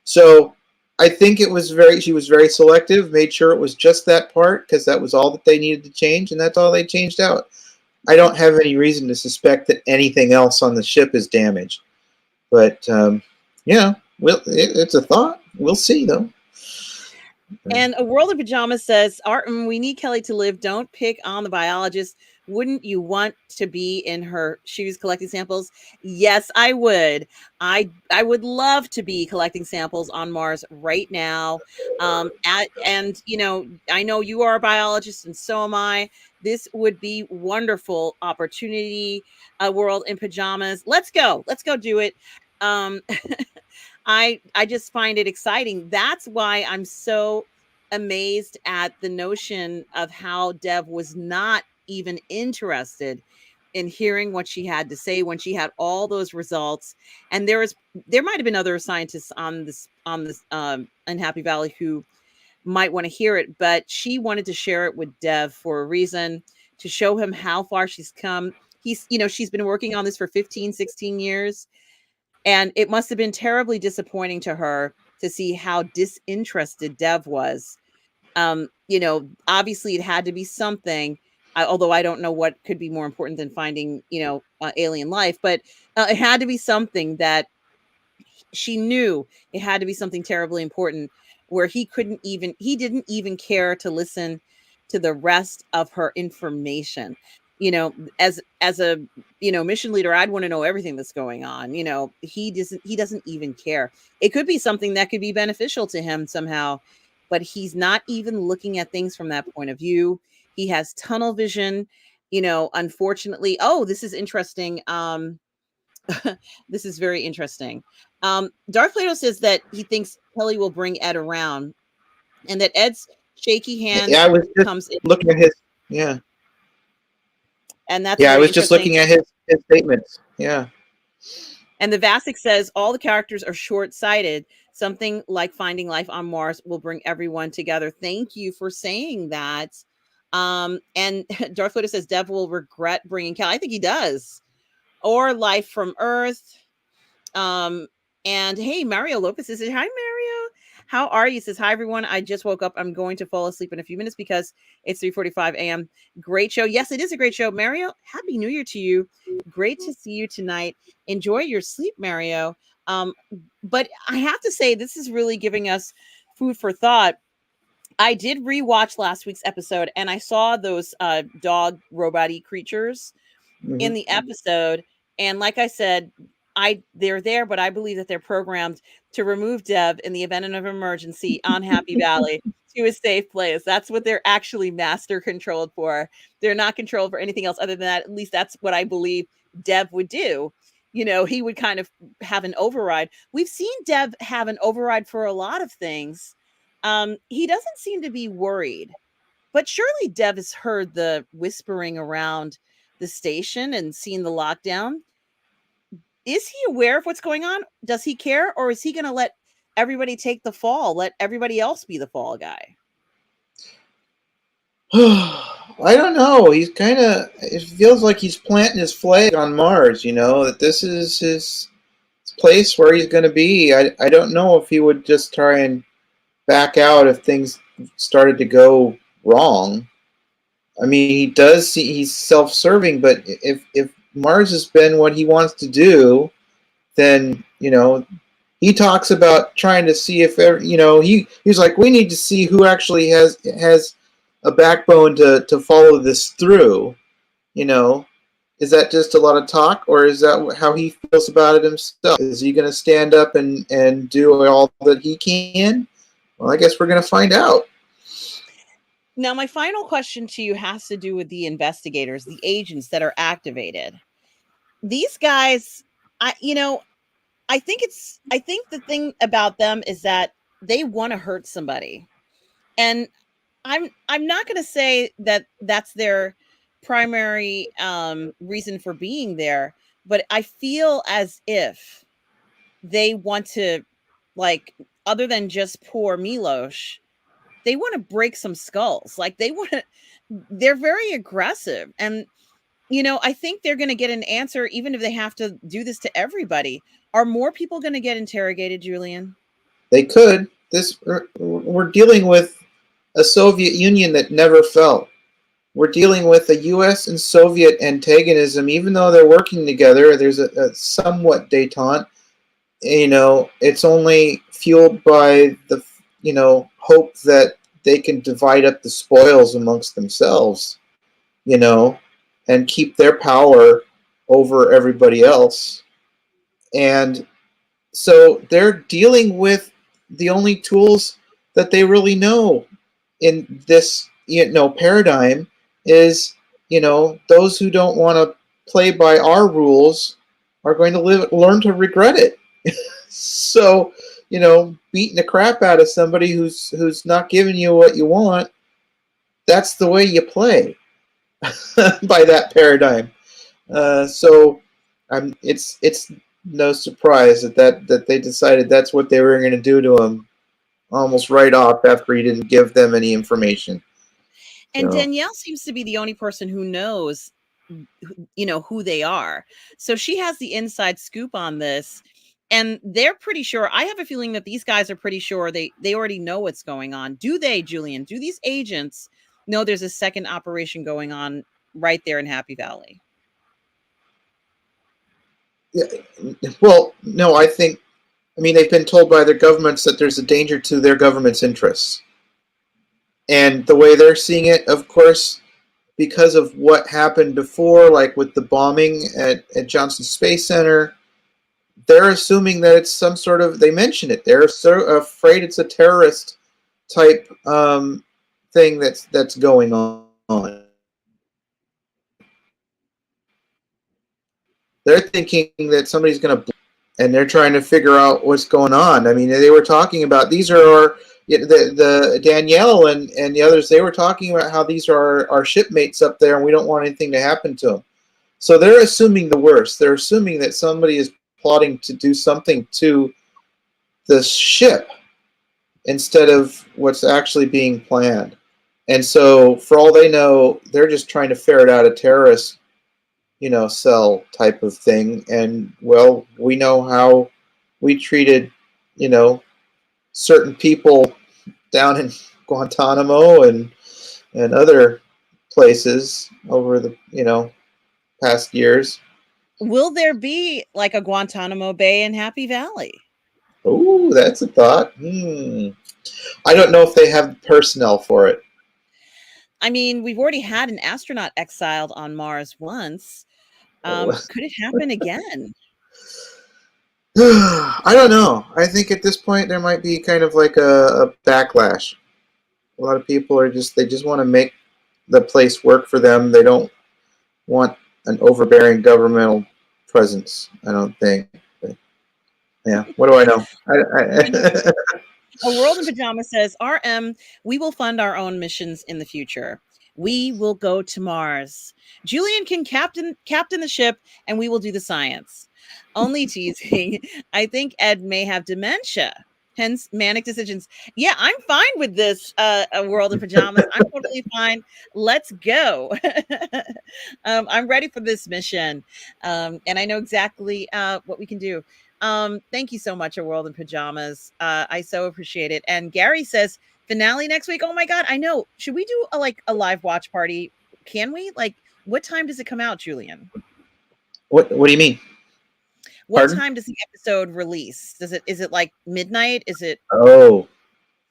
So I think she was very selective, made sure it was just that part, because that was all that they needed to change, and that's all they changed out. I don't have any reason to suspect that anything else on the ship is damaged. But, it's a thought. We'll see, though. And A World of Pajamas says, Artem, we need Kelly to live. Don't pick on the biologist. Wouldn't you want to be in her shoes collecting samples? Yes, I would. I would love to be collecting samples on Mars right now. And I know you are a biologist, and so am I. This would be wonderful opportunity. A World in Pajamas. Let's go. Let's go do it. Um, I just find it exciting. That's why I'm so amazed at the notion of how Dev was not even interested in hearing what she had to say when she had all those results. And there might have been other scientists on this Unhappy Valley who might want to hear it, but she wanted to share it with Dev for a reason, to show him how far she's come. She's been working on this for 15, 16 years. And it must have been terribly disappointing to her to see how disinterested Dev was. Obviously it had to be something, although I don't know what could be more important than finding, alien life, but it had to be something that she knew. It had to be something terribly important, where he didn't even care to listen to the rest of her information. As a mission leader, I'd want to know everything that's going on. He doesn't even care. It could be something that could be beneficial to him somehow, but he's not even looking at things from that point of view. He has tunnel vision. Unfortunately. Oh, this is interesting. This is very interesting. Darth Plato says that he thinks Kelly will bring Ed around, and that Ed's shaky hand Yeah, I was just comes in. looking at his. Yeah. And that's Yeah, I very was just interesting. looking at his statements. Yeah. And the Vasic says all the characters are short-sighted. Something like finding life on Mars will bring everyone together. Thank you for saying that. And Darth Vader says Dev will regret bringing Cal. I think he does. Or life from Earth. And hey, Mario Lopez says, hi, Mario. How are you? Says, hi, everyone. I just woke up. I'm going to fall asleep in a few minutes because it's 3:45 a.m. Great show. Yes, it is a great show. Mario, happy New Year to you. Great to see you tonight. Enjoy your sleep, Mario. But I have to say, this is really giving us food for thought. I did rewatch last week's episode, and I saw those dog robot-y creatures in the episode. And like I said, they're there, but I believe that they're programmed to remove Dev in the event of an emergency on Happy Valley to a safe place. That's what they're actually master controlled for. They're not controlled for anything else other than that. At least that's what I believe Dev would do. He would kind of have an override. We've seen Dev have an override for a lot of things. He doesn't seem to be worried But surely Dev has heard the whispering around the station and seen the lockdown. Is he aware of what's going on? Does he care? Or is he going to let everybody take the fall, let everybody else be the fall guy? I don't know. He's kind of. It feels like he's planting his flag on Mars. That this is his place where he's going to be. I don't know if he would just try and back out if things started to go wrong. I mean, he does see he's self-serving, but if Mars has been what he wants to do, then he talks about trying to see if he's like, we need to see who actually has a backbone to follow this through. Is that just a lot of talk, or is that how he feels about it himself? Is he going to stand up and do all that he can? Well, I guess we're going to find out. Now, my final question to you has to do with the investigators, the agents that are activated. These guys, I think the thing about them is that they want to hurt somebody. And I'm not going to say that that's their primary reason for being there, but I feel as if they want to, like, other than just poor Milos, they want to break some skulls. Like, they're very aggressive. And, I think they're going to get an answer, even if they have to do this to everybody. Are more people going to get interrogated, Julian? They could. We're dealing with a Soviet Union that never fell. We're dealing with a U.S. and Soviet antagonism. Even though they're working together, there's a somewhat détente. It's only fueled by the hope that they can divide up the spoils amongst themselves, and keep their power over everybody else. And so they're dealing with the only tools that they really know in this paradigm is those who don't want to play by our rules are going to learn to regret it. So beating the crap out of somebody who's not giving you what you want, that's the way you play by that paradigm. So it's no surprise that they decided that's what they were going to do to him almost right off after he didn't give them any information. And Danielle seems to be the only person who knows, who they are. So she has the inside scoop on this. And they're pretty sure. I have a feeling that these guys are pretty sure they already know what's going on. Do they, Julian? Do these agents know there's a second operation going on right there in Happy Valley? Yeah. Well, no, I mean, they've been told by their governments that there's a danger to their government's interests. And the way they're seeing it, of course, because of what happened before, like with the bombing at Johnson Space Center, they're assuming that it's some sort of, they mention it, they're so afraid it's a terrorist type thing that's going on. They're thinking that somebody's going to, and they're trying to figure out what's going on. I mean, they were talking about, these are the Danielle and the others, they were talking about how these are our shipmates up there and we don't want anything to happen to them. So they're assuming the worst. They're assuming that somebody is plotting to do something to the ship instead of what's actually being planned. And so for all they know, they're just trying to ferret out a terrorist, cell type of thing. And well, we know how we treated, certain people down in Guantanamo and other places over the, past years. Will there be like a Guantanamo Bay in Happy Valley? Oh, that's a thought. I don't know if they have personnel for it. I mean, we've already had an astronaut exiled on Mars once. Could it happen again? I don't know. I think at this point there might be kind of like a backlash. A lot of people they just want to make the place work for them. They don't want an overbearing governmental presence, I don't think. But, yeah, what do I know? A World in Pajamas says, RM, we will fund our own missions in the future. We will go to Mars. Julian can captain the ship, and we will do the science. Only teasing. I think Ed may have dementia. Hence manic decisions. Yeah, I'm fine with this. A World in Pajamas. I'm totally fine. Let's go. I'm ready for this mission, and I know exactly what we can do. Thank you so much, A World in Pajamas. I so appreciate it. And Gary says finale next week. Oh my god, I know. Should we do a live watch party? Can we? Like, what time does it come out, Julian? What do you mean? What time does the episode release? Is it like midnight? Is it? Oh,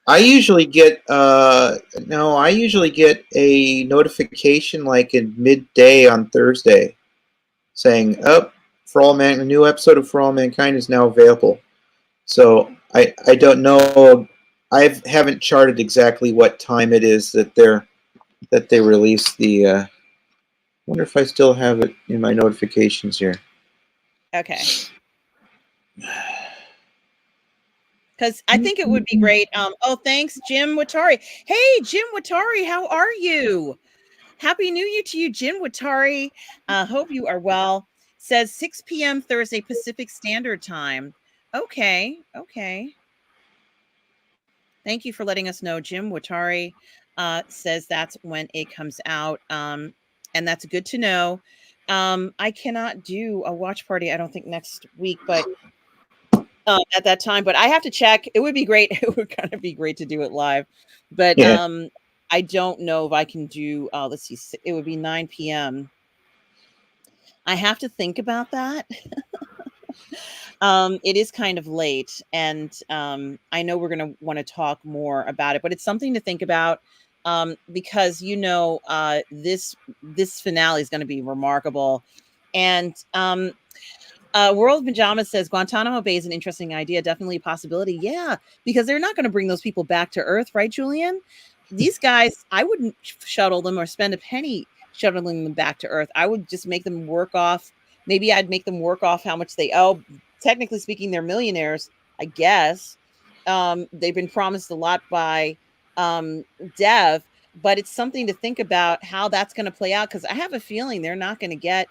I usually get no, I usually get a notification like in midday on Thursday saying, "Oh, a new episode of For All Mankind is now available." So I don't know. I haven't charted exactly what time it is that they release the. Wonder if I still have it in my notifications here. Okay. Because I think it would be great. Oh, thanks, Jim Watari. Hey, Jim Watari, how are you? Happy New Year to you, Jim Watari. Hope you are well. Says 6 p.m. Thursday Pacific Standard Time. Okay. Thank you for letting us know. Jim Watari says that's when it comes out. And that's good to know. I cannot do a watch party, I don't think, next week, but at that time. But I have to check. It would be great. It would kind of be great to do it live. But Yeah. I don't know if I can do, let's see, it would be 9 p.m. I have to think about that. It is kind of late, and I know we're going to want to talk more about it, but it's something to think about because, this finale is going to be remarkable. And World of Pajamas says Guantanamo Bay is an interesting idea, definitely a possibility. Yeah, because they're not going to bring those people back to Earth, right, Julian? These guys, I wouldn't shuttle them or spend a penny shuttling them back to Earth. I would just make them work off. Maybe I'd make them work off how much they owe. Technically speaking, they're millionaires, I guess. They've been promised a lot by Dev, but it's something to think about how that's going to play out, because I have a feeling they're not going to get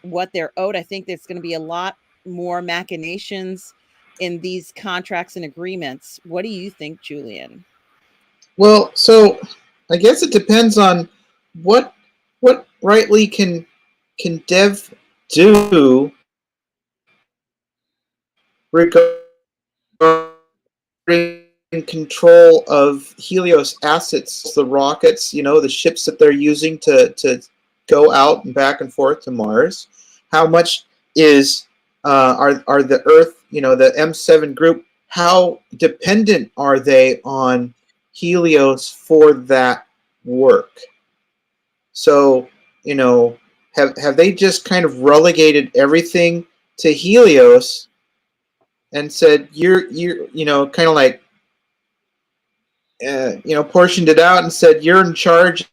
what they're owed. I think there's going to be a lot more machinations in these contracts and agreements. What do you think, Julian? Well, so I guess it depends on what rightly can Dev do regarding control of Helios assets, the rockets, the ships that they're using to go out and back and forth to Mars. How much is are the Earth, the M7 group, how dependent are they on Helios for that work? So, have they just kind of relegated everything to Helios and said you're kind of like portioned it out and said you're in charge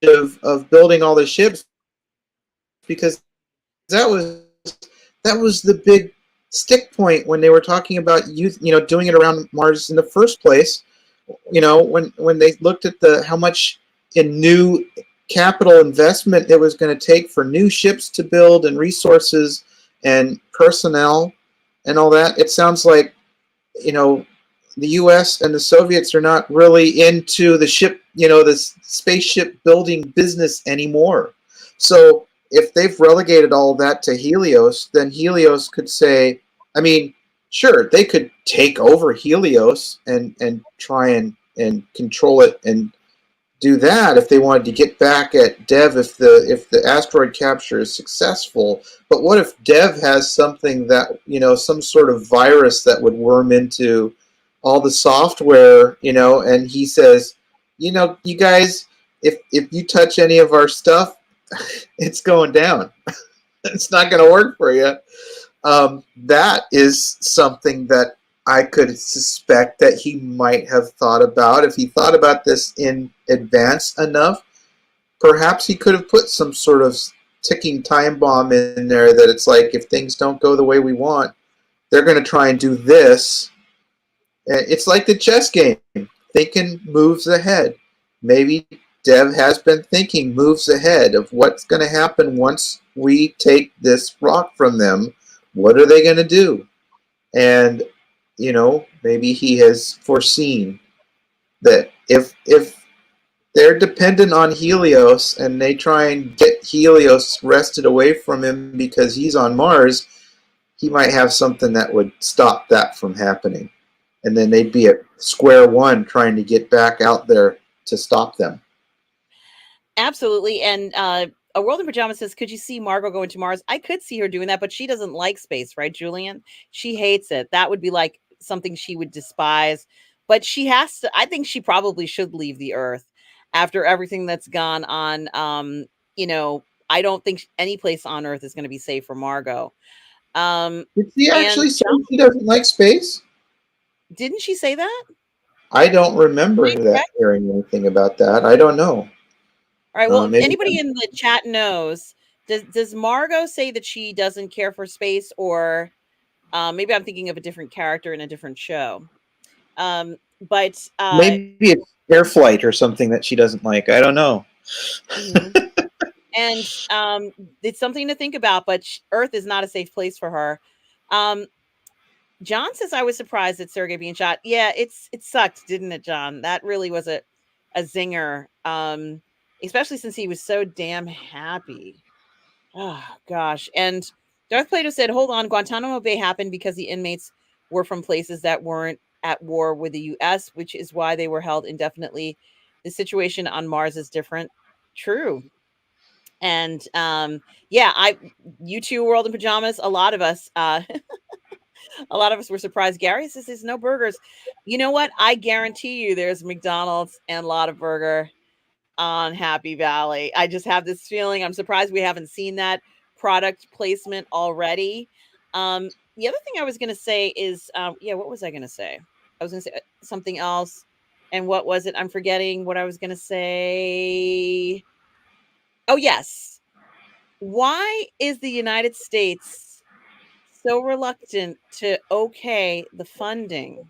of building all the ships, because that was the big stick point when they were talking about doing it around Mars in the first place. When they looked at how much in new capital investment it was going to take for new ships to build and resources and personnel and all that, it sounds like the U.S. and the Soviets are not really into the spaceship building business anymore. So if they've relegated all that to Helios, then Helios could say, I mean, sure, they could take over Helios and try and control it and do that if they wanted to get back at Dev if the asteroid capture is successful. But what if Dev has something that, some sort of virus that would worm into all the software, and he says, you guys, if you touch any of our stuff, it's going down. It's not going to work for you. That is something that I could suspect that he might have thought about. If he thought about this in advance enough, perhaps he could have put some sort of ticking time bomb in there that it's like, if things don't go the way we want, they're going to try and do this. It's like the chess game, thinking moves ahead. Maybe Dev has been thinking moves ahead of what's going to happen once we take this rock from them. What are they going to do? And maybe he has foreseen that if they're dependent on Helios and they try and get Helios wrested away from him because he's on Mars, he might have something that would stop that from happening. And then they'd be at square one trying to get back out there to stop them. Absolutely. And A World in Pajamas says, could you see Margot going to Mars? I could see her doing that, but she doesn't like space, right, Julian? She hates it. That would be like something she would despise. But she has to, I think she probably should leave the Earth after everything that's gone on. I don't think any place on Earth is going to be safe for Margot. Did she And actually say she doesn't like space? didn't she say that? I don't remember that hearing anything about that. I don't know. All right. Well, if Maybe anybody in the chat knows, does Margot say that she doesn't care for space, or maybe I'm thinking of a different character in a different show? But maybe it's air flight or something that she doesn't like. I don't know. And it's something to think about. But Earth is not a safe place for her. John says, I was surprised at Sergey being shot. Yeah, it sucked, didn't it, John? That really was a zinger. Especially since he was so damn happy. Oh, gosh. And Darth Plato said, hold on, Guantanamo Bay happened because the inmates were from places that weren't at war with the U.S., which is why they were held indefinitely. The situation on Mars is different. True. And you two, World in Pajamas, a lot of us were surprised. Gary says there's no burgers. You know what? I guarantee you there's McDonald's and a lot of burger on Happy Valley. I just have this feeling. I'm surprised we haven't seen that product placement already. The other thing I was going to say is, what was I going to say? I was going to say something else. And what was it? I'm forgetting what I was going to say. Oh, yes. Why is the United States so reluctant to okay the funding?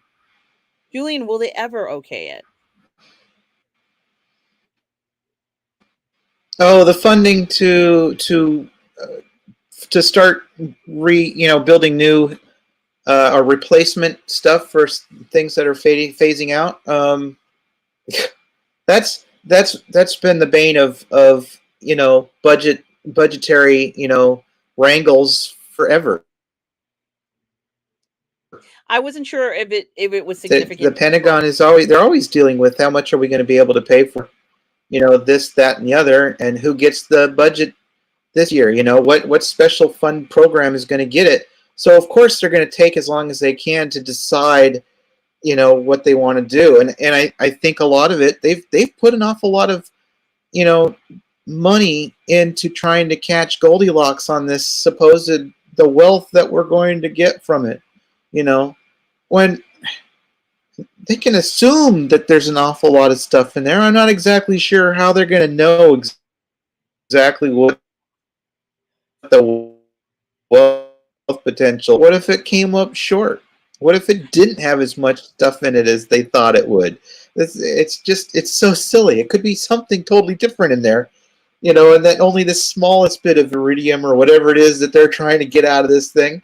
Julian, will they ever okay it? Oh, the funding to start building new or replacement stuff for things that are phasing out. That's been the bane of budgetary wrangles forever. I wasn't sure if it was significant. The Pentagon is always dealing with how much are we going to be able to pay for, this, that, and the other, and who gets the budget this year. What special fund program is going to get it. So of course they're going to take as long as they can to decide, what they want to do. And I think a lot of it, they've put an awful lot of, money into trying to catch Goldilocks on this the wealth that we're going to get from it. When they can assume that there's an awful lot of stuff in there. I'm not exactly sure how they're going to know exactly what the wealth potential. What if it came up short? What if it didn't have as much stuff in it as they thought it would? It's so silly. It could be something totally different in there, and that only the smallest bit of iridium or whatever it is that they're trying to get out of this thing.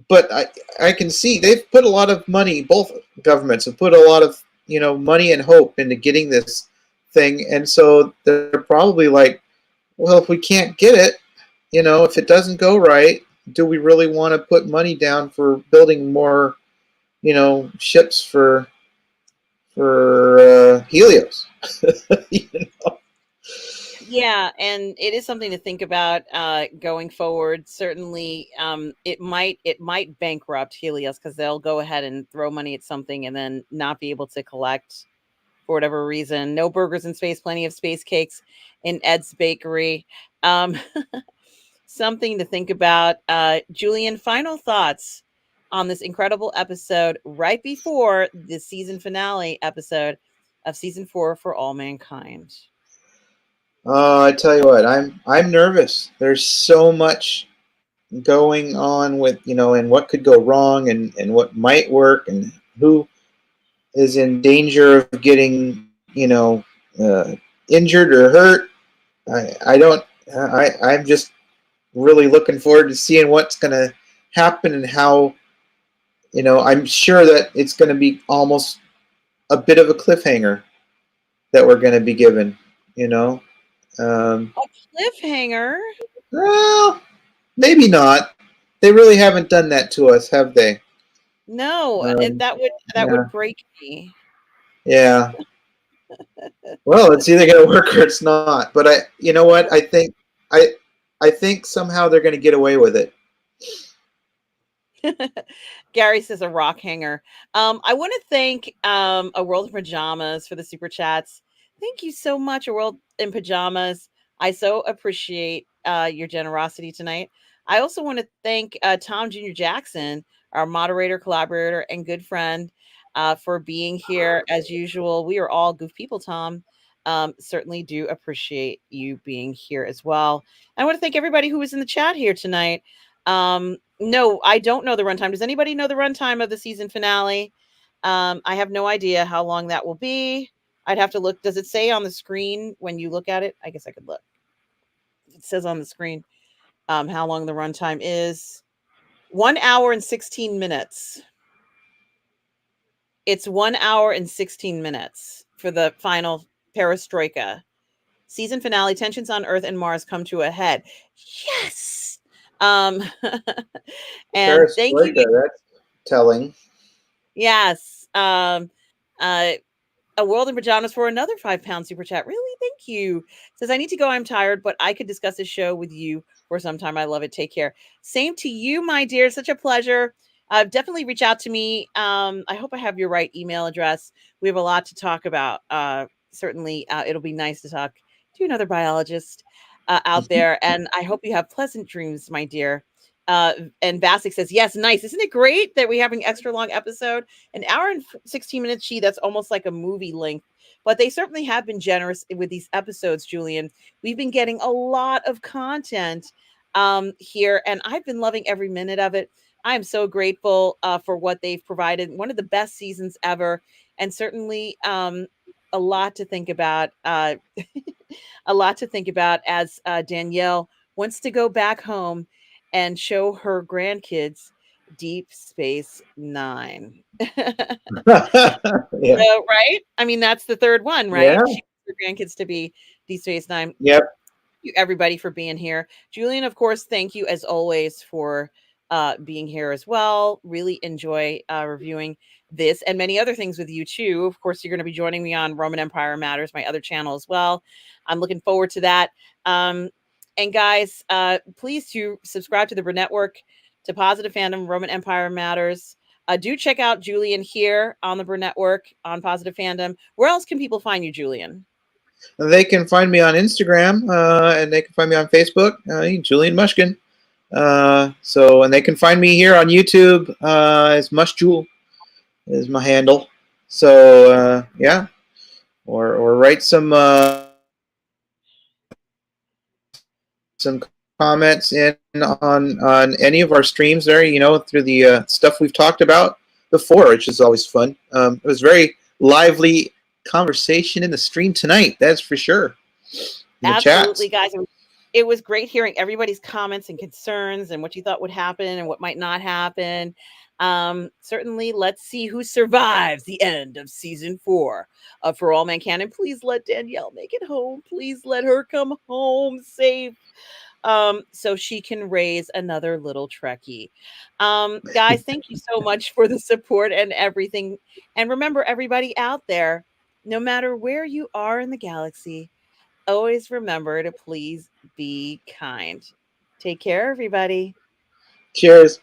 But I can see they've put a lot of money, both governments have put a lot of, money and hope into getting this thing. And so they're probably like, well, if we can't get it, if it doesn't go right, do we really want to put money down for building more, ships for Helios? Yeah, and it is something to think about going forward. Certainly, it might bankrupt Helios because they'll go ahead and throw money at something and then not be able to collect for whatever reason. No burgers in space, plenty of space cakes in Ed's Bakery. Something to think about. Julian, final thoughts on this incredible episode right before the season finale episode of season 4 for All Mankind. I tell you what, I'm nervous. There's so much going on with, and what could go wrong, and what might work, and who is in danger of getting, injured or hurt. I don't. I'm just really looking forward to seeing what's going to happen, and how. I'm sure that it's going to be almost a bit of a cliffhanger that we're going to be given. You know. Um, A cliffhanger? well, maybe not. They really haven't done that to us, have they? No, Um, that would yeah. break me. Yeah. Well, it's either going to work or it's not. But you know what? I, I think somehow they're going to get away with it. Gary says a rock hanger. I want to thank A World in Pajamas for the super chats. Thank you so much, A World in Pajamas. I so appreciate your generosity tonight. I also want to thank Tom Jr. Jackson, our moderator, collaborator, and good friend, for being here as usual. We are all goof people, Tom. Certainly do appreciate you being here as well. I want to thank everybody who was in the chat here tonight. No, I don't know the runtime. Does anybody know the runtime of the season finale? I have no idea how long that will be. I'd have to look. Does it say on the screen when you look at it? I guess I could look. It says on the screen how long the runtime is. 1 hour and 16 minutes. It's 1 hour and 16 minutes for the final perestroika. Season finale, tensions on Earth and Mars come to a head. Yes. Um, and thank you. Perestroika, that's telling. Yes. Uh, A World in Pajamas for another £5 super chat. Really? Thank you. Says, I need to go. I'm tired, but I could discuss this show with you for some time. I love it. Take care. Same to you, my dear. Such a pleasure. Definitely reach out to me. I hope I have your right email address. We have a lot to talk about. Certainly, it'll be nice to talk to another biologist out there. And I hope you have pleasant dreams, my dear. And Basic says, yes, nice. Isn't it great that we have an extra long episode? An hour and 16 minutes, that's almost like a movie length. But they certainly have been generous with these episodes, Julian. We've been getting a lot of content here, and I've been loving every minute of it. I am so grateful for what they've provided. One of the best seasons ever, and certainly a lot to think about. A lot to think about as Danielle wants to go back home and show her grandkids Deep Space Nine. Yeah. So, right? I mean, that's the third one, Yeah. right? She wants her grandkids to be Deep Space Nine. Yep. You everybody for being here. Julian, of course, thank you as always for being here as well. Really enjoy reviewing this and many other things with you too. Of course, you're going to be joining me on Roman Empire Matters, my other channel as well. I'm looking forward to that. And guys, please to subscribe to the Burnettwork, to Positive Fandom, Roman Empire Matters. Do check out Julian here on the Burnettwork on Positive Fandom. Where else can people find you, Julian? They can find me on Instagram, and they can find me on Facebook, Julian Mushkin. And they can find me here on YouTube as Mushjul is my handle. So yeah, or write some comments in on any of our streams there. Through the stuff we've talked about before, which is always fun. It was very lively conversation in the stream tonight. That's for sure. In the Absolutely, chats. guys. It was great hearing everybody's comments and concerns and what you thought would happen and what might not happen. Certainly, let's see who survives the end of season 4 of For All Mankind. And please let Danielle make it home. Please let her come home safe so she can raise another little Trekkie. Guys, thank you so much for the support and everything. And remember, everybody out there, no matter where you are in the galaxy, always remember to please be kind. Take care, everybody. Cheers.